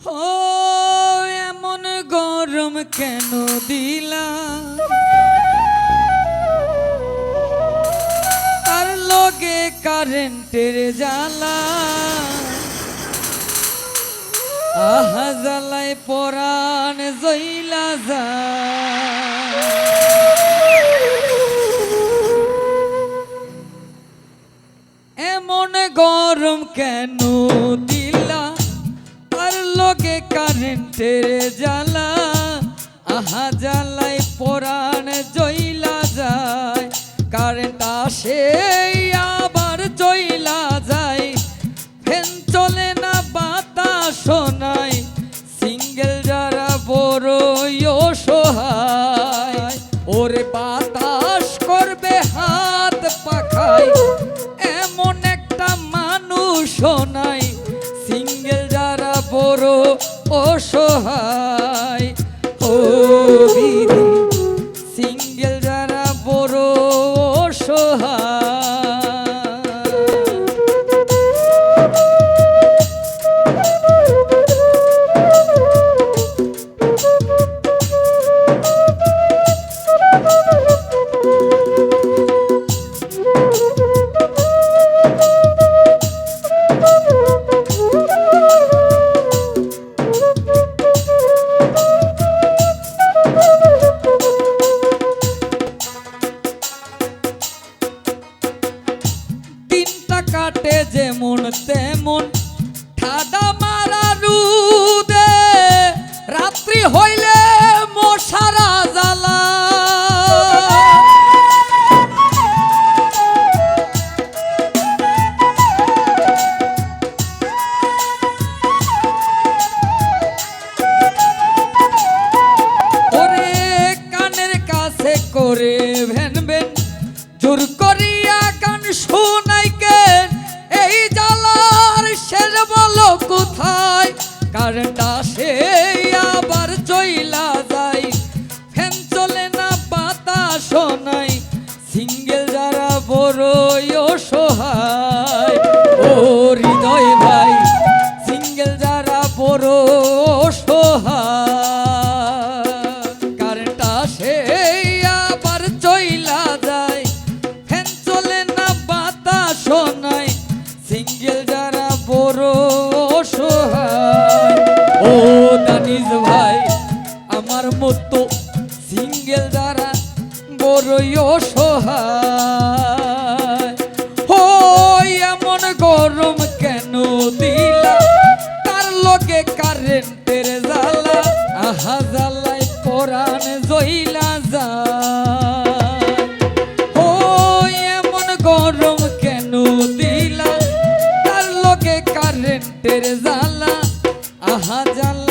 ও এমন গরম কেন দিলা আর লগে কারেন্টের জ্বালা আহা জ্বালায় পরাণ জইলা যায় এমন গরম কেন দিলা আর লগে কারেন্টের জ্বালা আহা জ্বালায় পরাণ জইলা যায় কারেন্ট আসে আবার জইলা যায় ফ্যান চলে না বাতাস নাই সিঙ্গেল যারা বড়ই অসহায় ওরে বাতাস করবে হাত পাখায় এমন একটা মানুষ নাই সিঙ্গেল যারা বড় অসহায় ও বিধি সিঙ্গেল যারা বড় অসহায় কাটে যেমন তেমন ঠাডা মারা রুদে রাত্রি হইলে মশারা জ্বালা ওরে কানের কাছে করে ভেন ভেন জোর করিয়া গান শোনাই কেন এই জ্বালার শেষ বলো কোথায় কারেন্ট আসে আবার চইলা যায় ফ্যান চলে না বাতাস নাই সিঙ্গেল যারা বড়ই অসহায় ও হৃদয় ভাই সিঙ্গেল যারা বড় অসহায় কারেন্ট আসে আবার চইলা যায় ফ্যান চলে না বাতাস নাই সিঙ্গেল যারা বড় অসহায় ও দানিশ ভাই আমার মতো সিঙ্গেল যারা বড়ই অসহায় ও এমন গরম কেন দিলা তার লগে কারেন্টের জ্বালা আহা জ্বালায় পরাণ জইলা যায় ও এমন গরম কেন দিলা তার লগে কারেন্টের জ্বালা আহা জ্বালা